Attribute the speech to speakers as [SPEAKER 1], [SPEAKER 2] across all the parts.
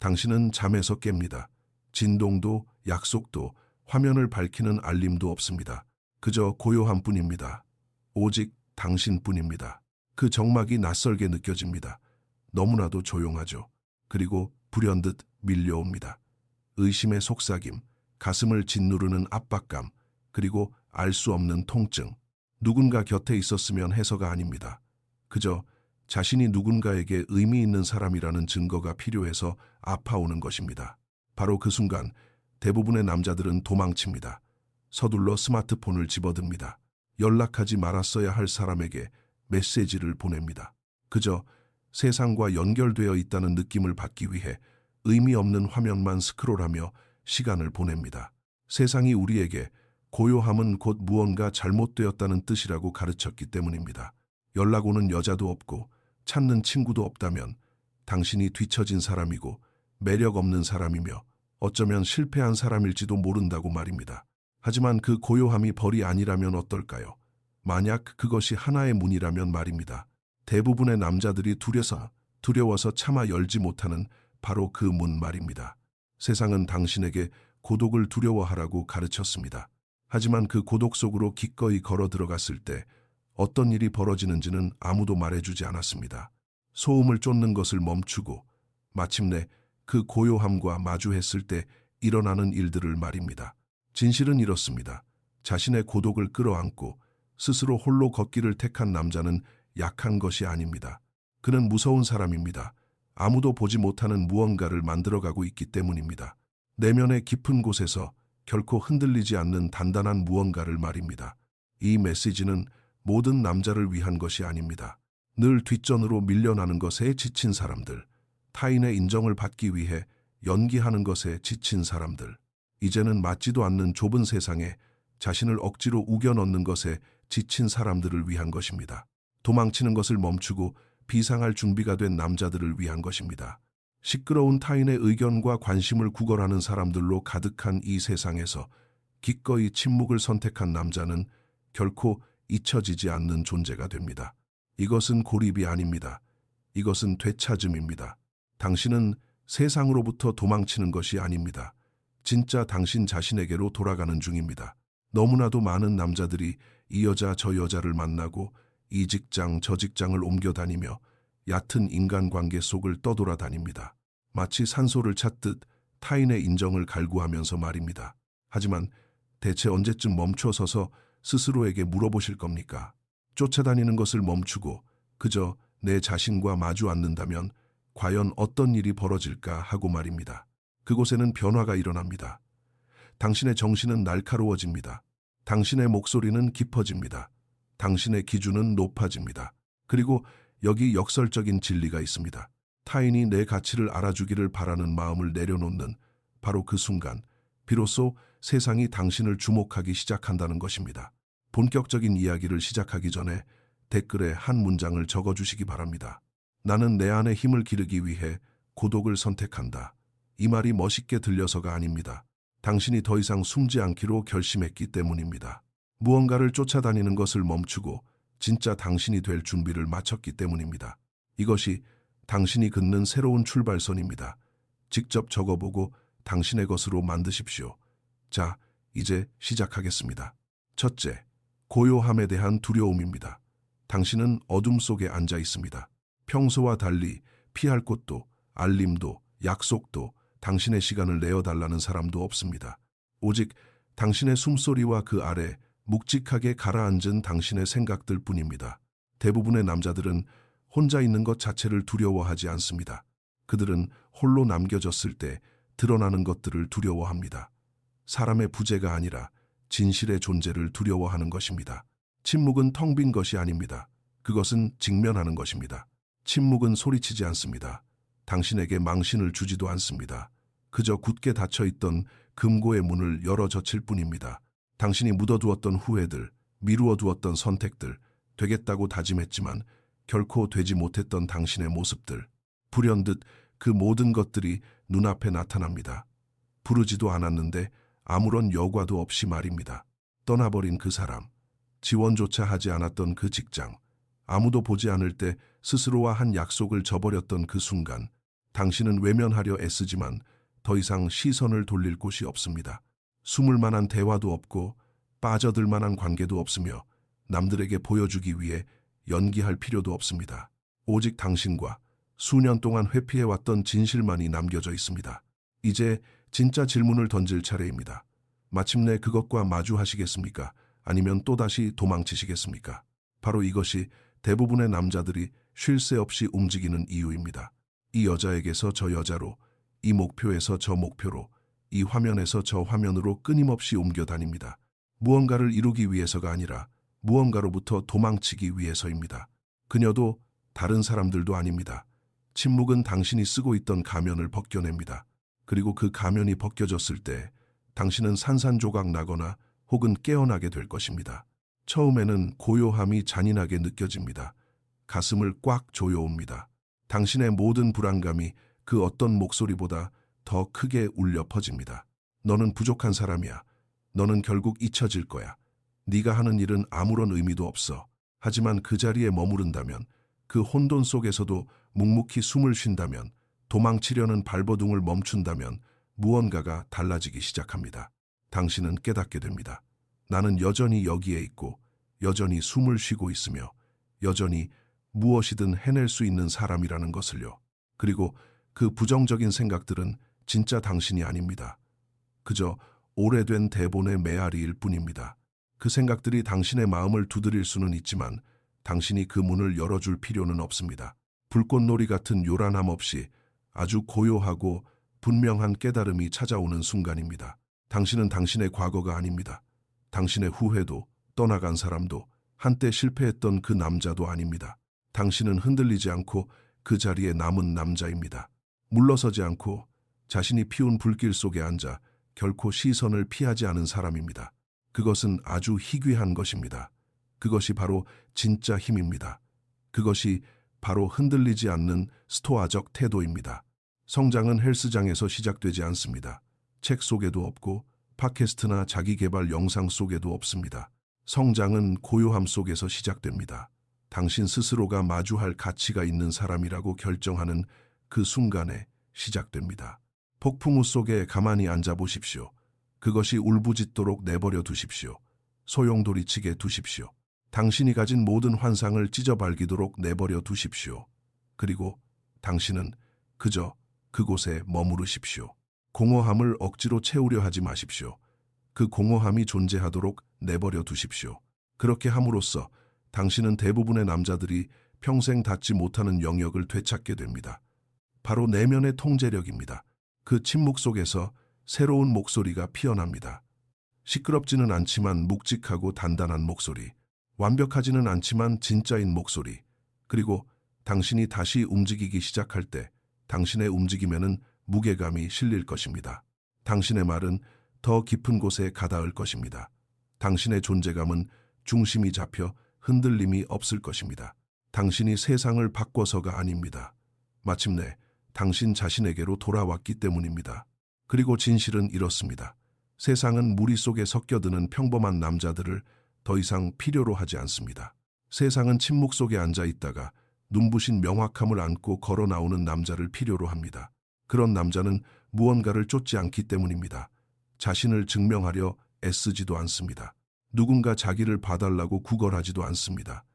[SPEAKER 1] 당신은 잠에서 깹니다. 진동도 약속도 화면을 밝히는 알림도 없습니다. 그저 고요한 뿐입니다. 오직 당신뿐입니다. 그 정막이 낯설게 느껴집니다. 너무나도 조용하죠. 그리고 불현듯 밀려옵니다. 의심의 속삭임, 가슴을 짓누르는 압박감, 그리고 알 수 없는 통증. 누군가 곁에 있었으면 해서가 아닙니다. 그저 자신이 누군가에게 의미 있는 사람이라는 증거가 필요해서 아파오는 것입니다. 바로 그 순간 대부분의 남자들은 도망칩니다. 서둘러 스마트폰을 집어듭니다. 연락하지 말았어야 할 사람에게 메시지를 보냅니다. 그저 세상과 연결되어 있다는 느낌을 받기 위해 의미 없는 화면만 스크롤하며 시간을 보냅니다. 세상이 우리에게 고요함은 곧 무언가 잘못되었다는 뜻이라고 가르쳤기 때문입니다. 연락 오는 여자도 없고 찾는 친구도 없다면 당신이 뒤처진 사람이고 매력 없는 사람이며 어쩌면 실패한 사람일지도 모른다고 말입니다. 하지만 그 고요함이 벌이 아니라면 어떨까요? 만약 그것이 하나의 문이라면 말입니다. 대부분의 남자들이 두려워서 차마 열지 못하는 바로 그 문 말입니다. 세상은 당신에게 고독을 두려워하라고 가르쳤습니다. 하지만 그 고독 속으로 기꺼이 걸어 들어갔을 때 어떤 일이 벌어지는지는 아무도 말해주지 않았습니다. 소음을 쫓는 것을 멈추고 마침내 그 고요함과 마주했을 때 일어나는 일들을 말입니다. 진실은 이렇습니다. 자신의 고독을 끌어안고 스스로 홀로 걷기를 택한 남자는 약한 것이 아닙니다. 그는 무서운 사람입니다. 아무도 보지 못하는 무언가를 만들어가고 있기 때문입니다. 내면의 깊은 곳에서 결코 흔들리지 않는 단단한 무언가를 말입니다. 이 메시지는 모든 남자를 위한 것이 아닙니다. 늘 뒷전으로 밀려나는 것에 지친 사람들, 타인의 인정을 받기 위해 연기하는 것에 지친 사람들, 이제는 맞지도 않는 좁은 세상에 자신을 억지로 우겨 넣는 것에 지친 사람들을 위한 것입니다. 도망치는 것을 멈추고 비상할 준비가 된 남자들을 위한 것입니다. 시끄러운 타인의 의견과 관심을 구걸하는 사람들로 가득한 이 세상에서 기꺼이 침묵을 선택한 남자는 결코 잊혀지지 않는 존재가 됩니다. 이것은 고립이 아닙니다. 이것은 되찾음입니다. 당신은 세상으로부터 도망치는 것이 아닙니다. 진짜 당신 자신에게로 돌아가는 중입니다. 너무나도 많은 남자들이 이 여자 저 여자를 만나고 이 직장 저 직장을 옮겨다니며 얕은 인간관계 속을 떠돌아다닙니다. 마치 산소를 찾듯 타인의 인정을 갈구하면서 말입니다. 하지만 대체 언제쯤 멈춰서서 스스로에게 물어보실 겁니까? 쫓아다니는 것을 멈추고 그저 내 자신과 마주 앉는다면 과연 어떤 일이 벌어질까 하고 말입니다. 그곳에는 변화가 일어납니다. 당신의 정신은 날카로워집니다. 당신의 목소리는 깊어집니다. 당신의 기준은 높아집니다. 그리고 여기 역설적인 진리가 있습니다. 타인이 내 가치를 알아주기를 바라는 마음을 내려놓는 바로 그 순간, 비로소 세상이 당신을 주목하기 시작한다는 것입니다. 본격적인 이야기를 시작하기 전에 댓글에 한 문장을 적어주시기 바랍니다. 나는 내 안의 힘을 기르기 위해 고독을 선택한다. 이 말이 멋있게 들려서가 아닙니다. 당신이 더 이상 숨지 않기로 결심했기 때문입니다. 무언가를 쫓아다니는 것을 멈추고 진짜 당신이 될 준비를 마쳤기 때문입니다. 이것이 당신이 긋는 새로운 출발선입니다. 직접 적어보고 당신의 것으로 만드십시오. 자, 이제 시작하겠습니다. 첫째, 고요함에 대한 두려움입니다. 당신은 어둠 속에 앉아 있습니다. 평소와 달리 피할 곳도, 알림도, 약속도, 당신의 시간을 내어달라는 사람도 없습니다. 오직 당신의 숨소리와 그 아래 묵직하게 가라앉은 당신의 생각들 뿐입니다. 대부분의 남자들은 혼자 있는 것 자체를 두려워하지 않습니다. 그들은 홀로 남겨졌을 때 드러나는 것들을 두려워합니다. 사람의 부재가 아니라 진실의 존재를 두려워하는 것입니다. 침묵은 텅 빈 것이 아닙니다. 그것은 직면하는 것입니다. 침묵은 소리치지 않습니다. 당신에게 망신을 주지도 않습니다. 그저 굳게 닫혀있던 금고의 문을 열어젖힐 뿐입니다. 당신이 묻어두었던 후회들, 미루어두었던 선택들, 되겠다고 다짐했지만 결코 되지 못했던 당신의 모습들, 불현듯 그 모든 것들이 눈앞에 나타납니다. 부르지도 않았는데 아무런 여과도 없이 말입니다. 떠나버린 그 사람, 지원조차 하지 않았던 그 직장, 아무도 보지 않을 때 스스로와 한 약속을 저버렸던 그 순간, 당신은 외면하려 애쓰지만 더 이상 시선을 돌릴 곳이 없습니다. 숨을 만한 대화도 없고 빠져들 만한 관계도 없으며 남들에게 보여주기 위해 연기할 필요도 없습니다. 오직 당신과 수년 동안 회피해왔던 진실만이 남겨져 있습니다. 이제 진짜 질문을 던질 차례입니다. 마침내 그것과 마주하시겠습니까? 아니면 또다시 도망치시겠습니까? 바로 이것이 대부분의 남자들이 쉴 새 없이 움직이는 이유입니다. 이 여자에게서 저 여자로, 이 목표에서 저 목표로, 이 화면에서 저 화면으로 끊임없이 옮겨 다닙니다. 무언가를 이루기 위해서가 아니라 무언가로부터 도망치기 위해서입니다. 그녀도 다른 사람들도 아닙니다. 침묵은 당신이 쓰고 있던 가면을 벗겨냅니다. 그리고 그 가면이 벗겨졌을 때 당신은 산산조각 나거나 혹은 깨어나게 될 것입니다. 처음에는 고요함이 잔인하게 느껴집니다. 가슴을 꽉 조여옵니다. 당신의 모든 불안감이 그 어떤 목소리보다 더 크게 울려 퍼집니다. 너는 부족한 사람이야. 너는 결국 잊혀질 거야. 네가 하는 일은 아무런 의미도 없어. 하지만 그 자리에 머무른다면, 그 혼돈 속에서도 묵묵히 숨을 쉰다면, 도망치려는 발버둥을 멈춘다면 무언가가 달라지기 시작합니다. 당신은 깨닫게 됩니다. 나는 여전히 여기에 있고 여전히 숨을 쉬고 있으며 여전히 무엇이든 해낼 수 있는 사람이라는 것을요. 그리고 그 부정적인 생각들은 진짜 당신이 아닙니다. 그저 오래된 대본의 메아리일 뿐입니다. 그 생각들이 당신의 마음을 두드릴 수는 있지만 당신이 그 문을 열어줄 필요는 없습니다. 불꽃놀이 같은 요란함 없이 아주 고요하고 분명한 깨달음이 찾아오는 순간입니다. 당신은 당신의 과거가 아닙니다. 당신의 후회도, 떠나간 사람도, 한때 실패했던 그 남자도 아닙니다. 당신은 흔들리지 않고 그 자리에 남은 남자입니다. 물러서지 않고 자신이 피운 불길 속에 앉아 결코 시선을 피하지 않은 사람입니다. 그것은 아주 희귀한 것입니다. 그것이 바로 진짜 힘입니다. 그것이 바로 흔들리지 않는 스토아적 태도입니다. 성장은 헬스장에서 시작되지 않습니다. 책 속에도 없고 팟캐스트나 자기개발 영상 속에도 없습니다. 성장은 고요함 속에서 시작됩니다. 당신 스스로가 마주할 가치가 있는 사람이라고 결정하는 그 순간에 시작됩니다. 폭풍우 속에 가만히 앉아 보십시오. 그것이 울부짖도록 내버려 두십시오. 소용돌이치게 두십시오. 당신이 가진 모든 환상을 찢어발기도록 내버려 두십시오. 그리고 당신은 그저 그곳에 머무르십시오. 공허함을 억지로 채우려 하지 마십시오. 그 공허함이 존재하도록 내버려 두십시오. 그렇게 함으로써 당신은 대부분의 남자들이 평생 닿지 못하는 영역을 되찾게 됩니다. 바로 내면의 통제력입니다. 그 침묵 속에서 새로운 목소리가 피어납니다. 시끄럽지는 않지만 묵직하고 단단한 목소리. 완벽하지는 않지만 진짜인 목소리. 그리고 당신이 다시 움직이기 시작할 때 당신의 움직임에는 무게감이 실릴 것입니다. 당신의 말은 더 깊은 곳에 가닿을 것입니다. 당신의 존재감은 중심이 잡혀 흔들림이 없을 것입니다. 당신이 세상을 바꿔서가 아닙니다. 마침내 당신 자신에게로 돌아왔기 때문입니다. 그리고 진실은 이렇습니다. 세상은 무리 속에 섞여드는 평범한 남자들을 더 이상 필요로 하지 않습니다. 세상은 침묵 속에 앉아 있다가 눈부신 명확함을 안고 걸어 나오는 남자를 필요로 합니다. 그런 남자는 무언가를 쫓지 않기 때문입니다. 자신을 증명하려 애쓰지도 않습니다. 누군가 자기를 봐달라고 구걸하지도 않습니다.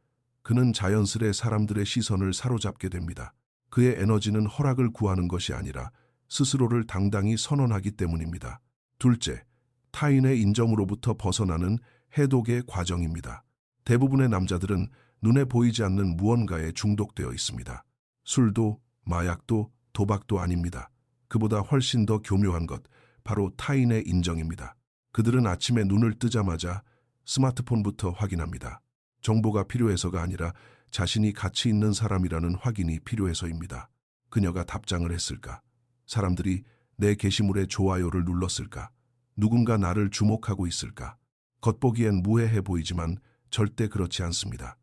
[SPEAKER 1] 그는 자연스레 사람들의 시선을 사로잡게 됩니다. 그의 에너지는 허락을 구하는 것이 아니라 스스로를 당당히 선언하기 때문입니다. 둘째, 타인의 인정으로부터 벗어나는 해독의 과정입니다. 대부분의 남자들은 눈에 보이지 않는 무언가에 중독되어 있습니다. 술도, 마약도, 도박도 아닙니다. 그보다 훨씬 더 교묘한 것, 바로 타인의 인정입니다. 그들은 아침에 눈을 뜨자마자 스마트폰부터 확인합니다. 정보가 필요해서가 아니라 자신이 가치 있는 사람이라는 확인이 필요해서입니다. 그녀가 답장을 했을까? 사람들이 내 게시물에 좋아요를 눌렀을까? 누군가 나를 주목하고 있을까? 겉보기엔 무해해 보이지만 절대 그렇지 않습니다.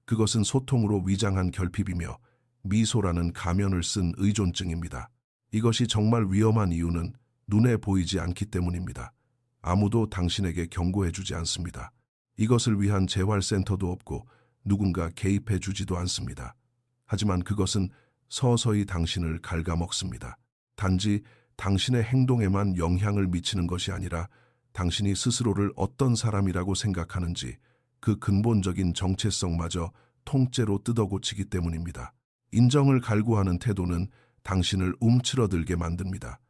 [SPEAKER 1] 그것은 소통으로 위장한 결핍이며 미소라는 가면을 쓴 의존증입니다. 이것이 정말 위험한 이유는 눈에 보이지 않기 때문입니다. 아무도 당신에게 경고해주지 않습니다. 이것을 위한 재활센터도 없고 누군가 개입해주지도 않습니다. 하지만 그것은 서서히 당신을 갉아먹습니다. 단지 당신의 행동에만 영향을 미치는 것이 아니라 당신이 스스로를 어떤 사람이라고 생각하는지 그 근본적인 정체성마저 통째로 뜯어고치기 때문입니다. 인정을 갈구하는 태도는 당신을 움츠러들게 만듭니다.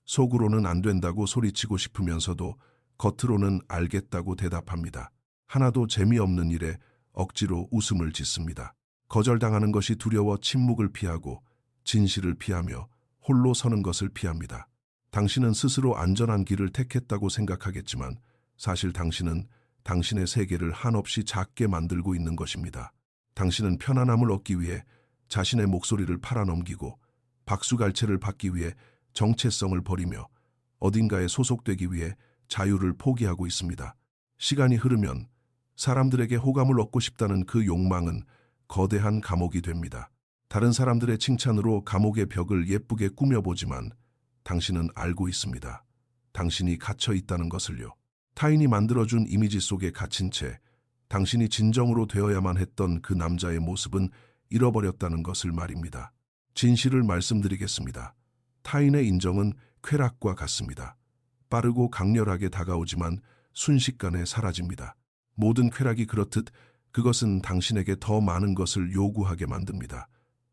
[SPEAKER 1] 속으로는 안 된다고 소리치고 싶으면서도 겉으로는 알겠다고 대답합니다. 하나도 재미없는 일에 억지로 웃음을 짓습니다. 거절당하는 것이 두려워 침묵을 피하고 진실을 피하며 홀로 서는 것을 피합니다. 당신은 스스로 안전한 길을 택했다고 생각하겠지만 사실 당신은 당신의 세계를 한없이 작게 만들고 있는 것입니다. 당신은 편안함을 얻기 위해 자신의 목소리를 팔아넘기고 박수갈채를 받기 위해 정체성을 버리며 어딘가에 소속되기 위해 자유를 포기하고 있습니다. 시간이 흐르면 사람들에게 호감을 얻고 싶다는 그 욕망은 거대한 감옥이 됩니다. 다른 사람들의 칭찬으로 감옥의 벽을 예쁘게 꾸며보지만 당신은 알고 있습니다. 당신이 갇혀 있다는 것을요. 타인이 만들어준 이미지 속에 갇힌 채 당신이 진정으로 되어야만 했던 그 남자의 모습은 잃어버렸다는 것을 말입니다. 진실을 말씀드리겠습니다. 타인의 인정은 쾌락과 같습니다. 빠르고 강렬하게 다가오지만 순식간에 사라집니다. 모든 쾌락이 그렇듯 그것은 당신에게 더 많은 것을 요구하게 만듭니다.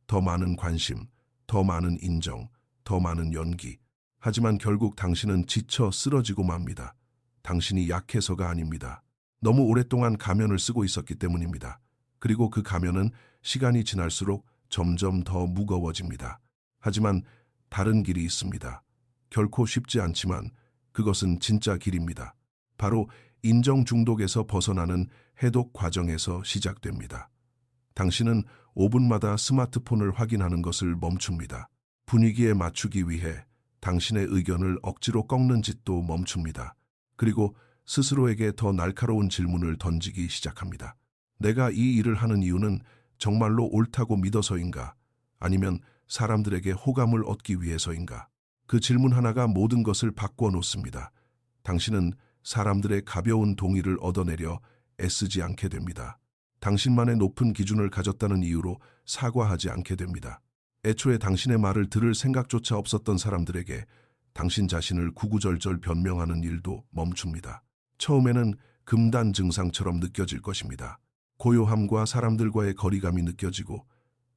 [SPEAKER 1] 더 많은 관심, 더 많은 인정, 더 많은 연기. 하지만 결국 당신은 지쳐 쓰러지고 맙니다. 당신이 약해서가 아닙니다. 너무 오랫동안 가면을 쓰고 있었기 때문입니다. 그리고 그 가면은 시간이 지날수록 점점 더 무거워집니다. 하지만 다른 길이 있습니다. 결코 쉽지 않지만 그것은 진짜 길입니다. 바로 인정 중독에서 벗어나는 해독 과정에서 시작됩니다. 당신은 5분마다 스마트폰을 확인하는 것을 멈춥니다. 분위기에 맞추기 위해 당신의 의견을 억지로 꺾는 짓도 멈춥니다. 그리고 스스로에게 더 날카로운 질문을 던지기 시작합니다. 내가 이 일을 하는 이유는 정말로 옳다고 믿어서인가? 아니면 사람들에게 호감을 얻기 위해서인가? 그 질문 하나가 모든 것을 바꿔 놓습니다. 당신은 사람들의 가벼운 동의를 얻어내려 애쓰지 않게 됩니다. 당신만의 높은 기준을 가졌다는 이유로 사과하지 않게 됩니다. 애초에 당신의 말을 들을 생각조차 없었던 사람들에게 당신 자신을 구구절절 변명하는 일도 멈춥니다. 처음에는 금단 증상처럼 느껴질 것입니다. 고요함과 사람들과의 거리감이 느껴지고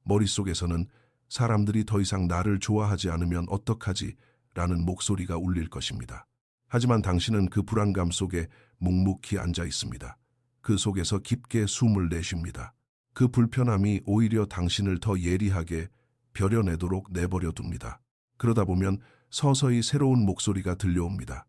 [SPEAKER 1] 머릿속에서는 사람들이 더 이상 나를 좋아하지 않으면 어떡하지? 라는 목소리가 울릴 것입니다. 하지만 당신은 그 불안감 속에 묵묵히 앉아 있습니다. 그 속에서 깊게 숨을 내쉽니다. 그 불편함이 오히려 당신을 더 예리하게 벼려내도록 내버려 둡니다. 그러다 보면 서서히 새로운 목소리가 들려옵니다.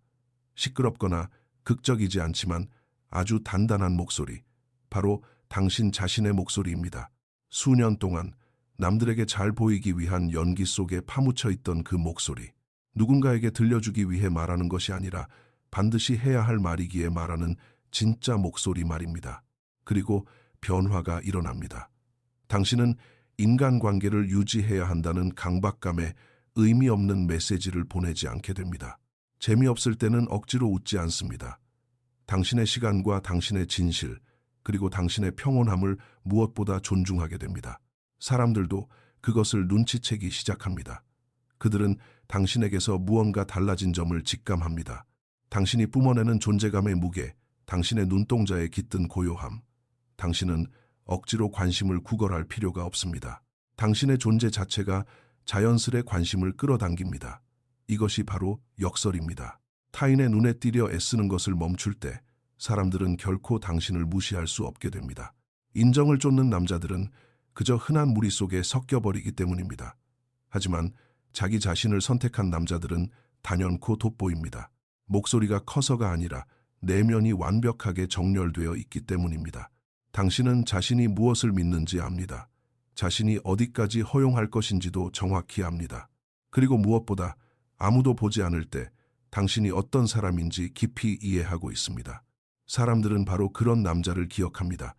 [SPEAKER 1] 시끄럽거나 극적이지 않지만 아주 단단한 목소리, 바로 당신 자신의 목소리입니다. 수년 동안 남들에게 잘 보이기 위한 연기 속에 파묻혀 있던 그 목소리, 누군가에게 들려주기 위해 말하는 것이 아니라 반드시 해야 할 말이기에 말하는 진짜 목소리 말입니다. 그리고 변화가 일어납니다. 당신은 인간관계를 유지해야 한다는 강박감에 의미 없는 메시지를 보내지 않게 됩니다. 재미없을 때는 억지로 웃지 않습니다. 당신의 시간과 당신의 진실, 그리고 당신의 평온함을 무엇보다 존중하게 됩니다. 사람들도 그것을 눈치채기 시작합니다. 그들은 당신에게서 무언가 달라진 점을 직감합니다. 당신이 뿜어내는 존재감의 무게, 당신의 눈동자에 깃든 고요함. 당신은 억지로 관심을 구걸할 필요가 없습니다. 당신의 존재 자체가 자연스레 관심을 끌어당깁니다. 이것이 바로 역설입니다. 타인의 눈에 띄려 애쓰는 것을 멈출 때 사람들은 결코 당신을 무시할 수 없게 됩니다. 인정을 쫓는 남자들은 그저 흔한 무리 속에 섞여버리기 때문입니다. 하지만 자기 자신을 선택한 남자들은 단연코 돋보입니다. 목소리가 커서가 아니라 내면이 완벽하게 정렬되어 있기 때문입니다. 당신은 자신이 무엇을 믿는지 압니다. 자신이 어디까지 허용할 것인지도 정확히 압니다. 그리고 무엇보다 아무도 보지 않을 때 당신이 어떤 사람인지 깊이 이해하고 있습니다. 사람들은 바로 그런 남자를 기억합니다.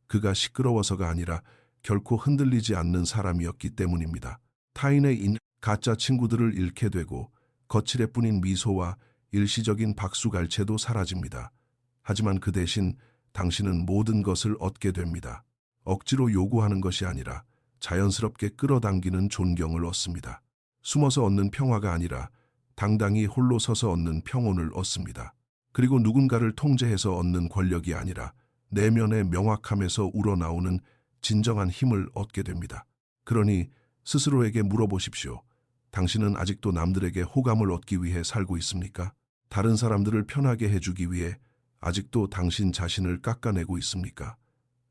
[SPEAKER 1] 그가 시끄러워서가 아니라 결코 흔들리지 않는 사람이었기 때문입니다. 타인의 가짜 친구들을 잃게 되고 거칠애 뿐인 미소와 일시적인 박수갈채도 사라집니다. 하지만 그 대신 당신은 모든 것을 얻게 됩니다. 억지로 요구하는 것이 아니라 자연스럽게 끌어당기는 존경을 얻습니다. 숨어서 얻는 평화가 아니라 당당히 홀로 서서 얻는 평온을 얻습니다. 그리고 누군가를 통제해서 얻는 권력이 아니라 내면의 명확함에서 우러나오는 진정한 힘을 얻게 됩니다. 그러니 스스로에게 물어보십시오. 당신은 아직도 남들에게 호감을 얻기 위해 살고 있습니까? 다른 사람들을 편하게 해주기 위해 아직도 당신 자신을 깎아내고 있습니까?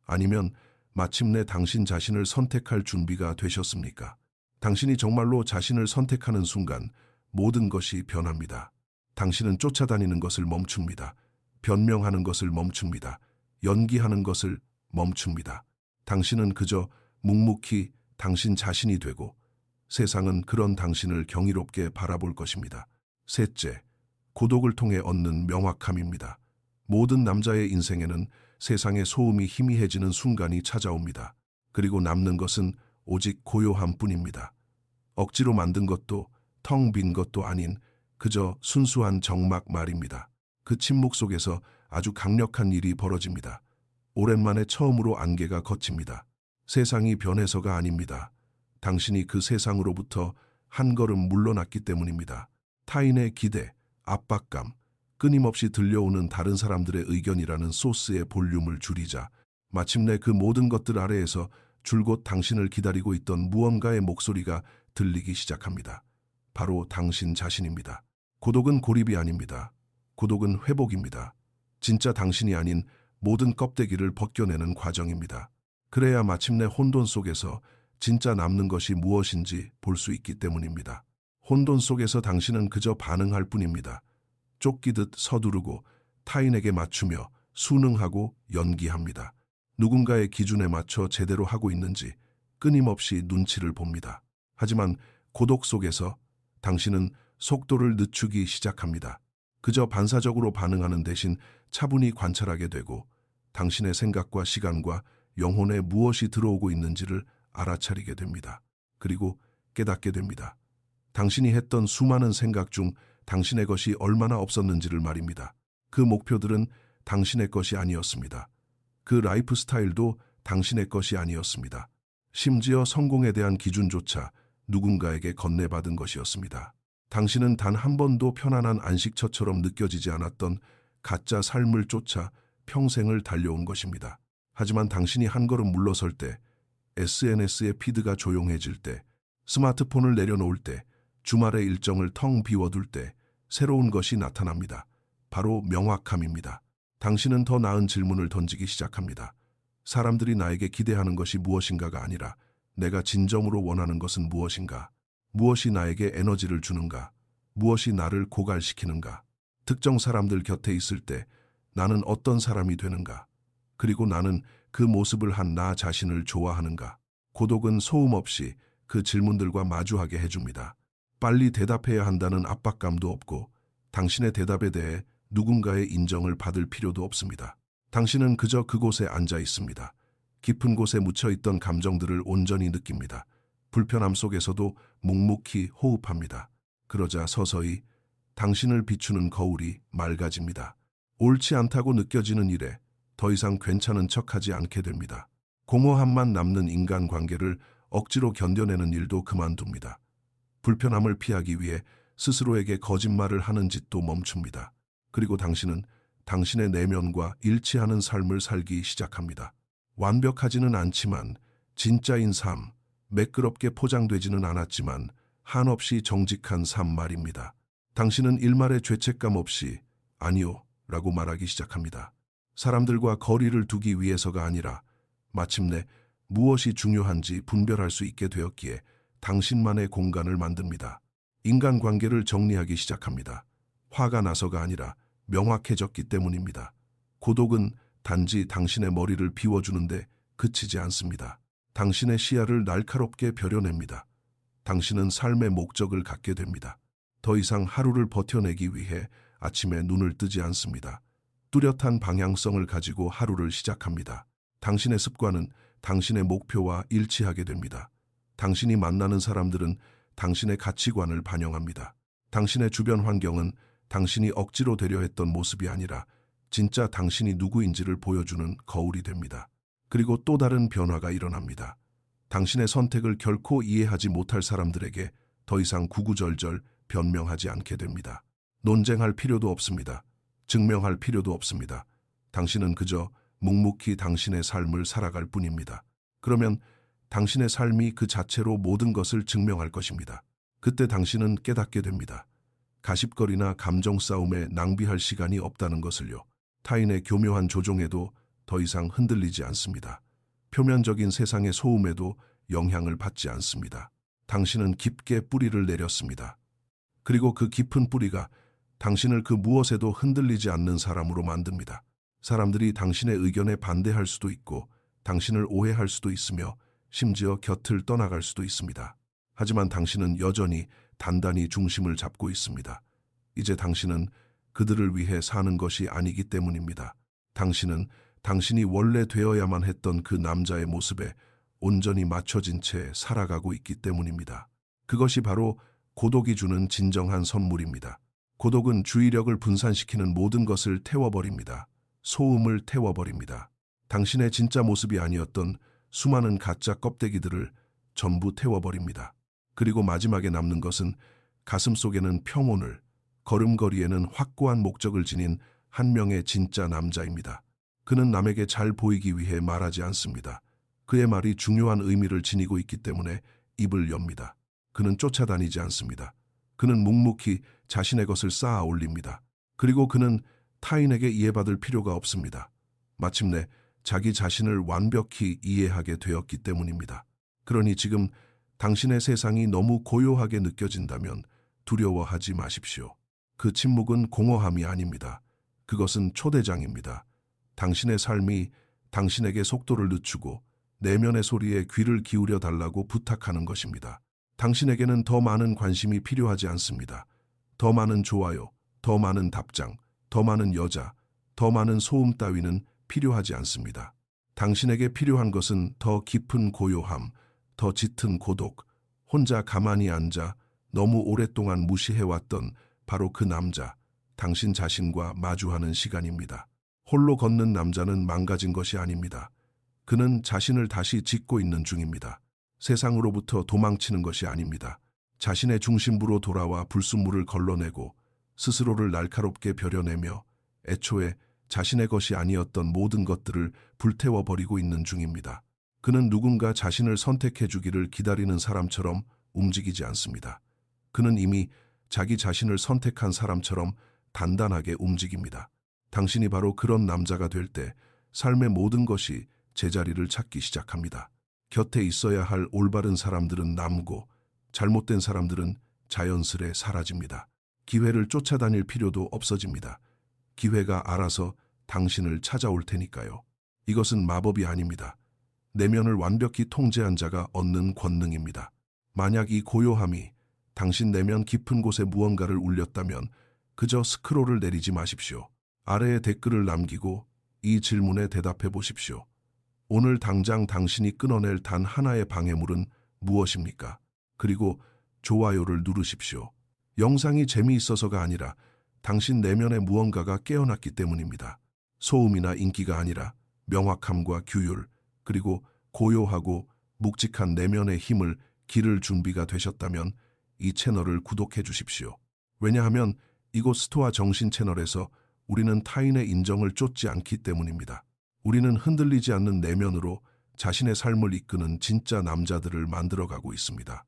[SPEAKER 1] 아니면 마침내 당신 자신을 선택할 준비가 되셨습니까? 당신이 정말로 자신을 선택하는 순간 모든 것이 변합니다. 당신은 쫓아다니는 것을 멈춥니다. 변명하는 것을 멈춥니다. 연기하는 것을 멈춥니다. 당신은 그저 묵묵히 당신 자신이 되고 세상은 그런 당신을 경이롭게 바라볼 것입니다. 셋째, 고독을 통해 얻는 명확함입니다. 모든 남자의 인생에는 세상의 소음이 희미해지는 순간이 찾아옵니다. 그리고 남는 것은 오직 고요함 뿐입니다. 억지로 만든 것도 텅 빈 것도 아닌 그저 순수한 정막 말입니다. 그 침묵 속에서 아주 강력한 일이 벌어집니다. 오랜만에 처음으로 안개가 걷힙니다. 세상이 변해서가 아닙니다. 당신이 그 세상으로부터 한 걸음 물러났기 때문입니다. 타인의 기대, 압박감, 끊임없이 들려오는 다른 사람들의 의견이라는 소스의 볼륨을 줄이자 마침내 그 모든 것들 아래에서 줄곧 당신을 기다리고 있던 무언가의 목소리가 들리기 시작합니다. 바로 당신 자신입니다. 고독은 고립이 아닙니다. 고독은 회복입니다. 진짜 당신이 아닌 모든 껍데기를 벗겨내는 과정입니다. 그래야 마침내 혼돈 속에서 진짜 남는 것이 무엇인지 볼 수 있기 때문입니다. 혼돈 속에서 당신은 그저 반응할 뿐입니다. 쫓기듯 서두르고 타인에게 맞추며 순응하고 연기합니다. 누군가의 기준에 맞춰 제대로 하고 있는지 끊임없이 눈치를 봅니다. 하지만 고독 속에서 당신은 속도를 늦추기 시작합니다. 그저 반사적으로 반응하는 대신 차분히 관찰하게 되고 당신의 생각과 시간과 영혼에 무엇이 들어오고 있는지를 알아차리게 됩니다. 그리고 깨닫게 됩니다. 당신이 했던 수많은 생각 중 당신의 것이 얼마나 없었는지를 말입니다. 그 목표들은 당신의 것이 아니었습니다. 그 라이프 스타일도 당신의 것이 아니었습니다. 심지어 성공에 대한 기준조차 누군가에게 건네받은 것이었습니다. 당신은 단 한 번도 편안한 안식처처럼 느껴지지 않았던 가짜 삶을 쫓아 평생을 달려온 것입니다. 하지만 당신이 한 걸음 물러설 때, SNS의 피드가 조용해질 때, 스마트폰을 내려놓을 때, 주말의 일정을 텅 비워둘 때 새로운 것이 나타납니다. 바로 명확함입니다. 당신은 더 나은 질문을 던지기 시작합니다. 사람들이 나에게 기대하는 것이 무엇인가가 아니라 내가 진정으로 원하는 것은 무엇인가? 무엇이 나에게 에너지를 주는가? 무엇이 나를 고갈시키는가? 특정 사람들 곁에 있을 때 나는 어떤 사람이 되는가? 그리고 나는 그 모습을 한 나 자신을 좋아하는가? 고독은 소음 없이 그 질문들과 마주하게 해줍니다. 빨리 대답해야 한다는 압박감도 없고 당신의 대답에 대해 누군가의 인정을 받을 필요도 없습니다. 당신은 그저 그곳에 앉아 있습니다. 깊은 곳에 묻혀있던 감정들을 온전히 느낍니다. 불편함 속에서도 묵묵히 호흡합니다. 그러자 서서히 당신을 비추는 거울이 맑아집니다. 옳지 않다고 느껴지는 일에 더 이상 괜찮은 척하지 않게 됩니다. 공허함만 남는 인간관계를 억지로 견뎌내는 일도 그만둡니다. 불편함을 피하기 위해 스스로에게 거짓말을 하는 짓도 멈춥니다. 그리고 당신은 당신의 내면과 일치하는 삶을 살기 시작합니다. 완벽하지는 않지만 진짜인 삶, 매끄럽게 포장되지는 않았지만 한없이 정직한 삶 말입니다. 당신은 일말의 죄책감 없이 아니요 라고 말하기 시작합니다. 사람들과 거리를 두기 위해서가 아니라 마침내 무엇이 중요한지 분별할 수 있게 되었기에 당신만의 공간을 만듭니다. 인간관계를 정리하기 시작합니다. 화가 나서가 아니라 명확해졌기 때문입니다. 고독은 단지 당신의 머리를 비워주는데 그치지 않습니다. 당신의 시야를 날카롭게 벼려냅니다. 당신은 삶의 목적을 갖게 됩니다. 더 이상 하루를 버텨내기 위해 아침에 눈을 뜨지 않습니다. 뚜렷한 방향성을 가지고 하루를 시작합니다. 당신의 습관은 당신의 목표와 일치하게 됩니다. 당신이 만나는 사람들은 당신의 가치관을 반영합니다. 당신의 주변 환경은 당신이 억지로 되려 했던 모습이 아니라 진짜 당신이 누구인지를 보여주는 거울이 됩니다. 그리고 또 다른 변화가 일어납니다. 당신의 선택을 결코 이해하지 못할 사람들에게 더 이상 구구절절 변명하지 않게 됩니다. 논쟁할 필요도 없습니다. 증명할 필요도 없습니다. 당신은 그저 묵묵히 당신의 삶을 살아갈 뿐입니다. 그러면 당신의 삶이 그 자체로 모든 것을 증명할 것입니다. 그때 당신은 깨닫게 됩니다. 가십거리나 감정 싸움에 낭비할 시간이 없다는 것을요. 타인의 교묘한 조종에도 더 이상 흔들리지 않습니다. 표면적인 세상의 소음에도 영향을 받지 않습니다. 당신은 깊게 뿌리를 내렸습니다. 그리고 그 깊은 뿌리가 당신을 그 무엇에도 흔들리지 않는 사람으로 만듭니다. 사람들이 당신의 의견에 반대할 수도 있고 당신을 오해할 수도 있으며 심지어 곁을 떠나갈 수도 있습니다. 하지만 당신은 여전히 단단히 중심을 잡고 있습니다. 이제 당신은 그들을 위해 사는 것이 아니기 때문입니다. 당신은 당신이 원래 되어야만 했던 그 남자의 모습에 온전히 맞춰진 채 살아가고 있기 때문입니다. 그것이 바로 고독이 주는 진정한 선물입니다. 고독은 주의력을 분산시키는 모든 것을 태워버립니다. 소음을 태워버립니다. 당신의 진짜 모습이 아니었던 수많은 가짜 껍데기들을 전부 태워버립니다. 그리고 마지막에 남는 것은 가슴 속에는 평온을, 걸음걸이에는 확고한 목적을 지닌 한 명의 진짜 남자입니다. 그는 남에게 잘 보이기 위해 말하지 않습니다. 그의 말이 중요한 의미를 지니고 있기 때문에 입을 엽니다. 그는 쫓아다니지 않습니다. 그는 묵묵히 자신의 것을 쌓아 올립니다. 그리고 그는 타인에게 이해받을 필요가 없습니다. 마침내 자기 자신을 완벽히 이해하게 되었기 때문입니다. 그러니 지금 당신의 세상이 너무 고요하게 느껴진다면 두려워하지 마십시오. 그 침묵은 공허함이 아닙니다. 그것은 초대장입니다. 당신의 삶이 당신에게 속도를 늦추고 내면의 소리에 귀를 기울여 달라고 부탁하는 것입니다. 당신에게는 더 많은 관심이 필요하지 않습니다. 더 많은 좋아요, 더 많은 답장, 더 많은 여자, 더 많은 소음 따위는 필요하지 않습니다. 당신에게 필요한 것은 더 깊은 고요함, 더 짙은 고독, 혼자 가만히 앉아 너무 오랫동안 무시해왔던 바로 그 남자, 당신 자신과 마주하는 시간입니다. 홀로 걷는 남자는 망가진 것이 아닙니다. 그는 자신을 다시 짓고 있는 중입니다. 세상으로부터 도망치는 것이 아닙니다. 자신의 중심부로 돌아와 불순물을 걸러내고 스스로를 날카롭게 벼려내며 애초에 자신의 것이 아니었던 모든 것들을 불태워버리고 있는 중입니다. 그는 누군가 자신을 선택해 주기를 기다리는 사람처럼 움직이지 않습니다. 그는 이미 자기 자신을 선택한 사람처럼 단단하게 움직입니다. 당신이 바로 그런 남자가 될 때 삶의 모든 것이 제자리를 찾기 시작합니다. 곁에 있어야 할 올바른 사람들은 남고 잘못된 사람들은 자연스레 사라집니다. 기회를 쫓아다닐 필요도 없어집니다. 기회가 알아서 당신을 찾아올 테니까요. 이것은 마법이 아닙니다. 내면을 완벽히 통제한 자가 얻는 권능입니다. 만약 이 고요함이 당신 내면 깊은 곳에 무언가를 울렸다면 그저 스크롤을 내리지 마십시오. 아래에 댓글을 남기고 이 질문에 대답해 보십시오. 오늘 당장 당신이 끊어낼 단 하나의 방해물은 무엇입니까? 그리고 좋아요를 누르십시오. 영상이 재미있어서가 아니라 당신 내면의 무언가가 깨어났기 때문입니다. 소음이나 인기가 아니라 명확함과 규율, 그리고 고요하고 묵직한 내면의 힘을 기를 준비가 되셨다면 이 채널을 구독해 주십시오. 왜냐하면 이곳 스토아 정신 채널에서 우리는 타인의 인정을 쫓지 않기 때문입니다. 우리는 흔들리지 않는 내면으로 자신의 삶을 이끄는 진짜 남자들을 만들어가고 있습니다.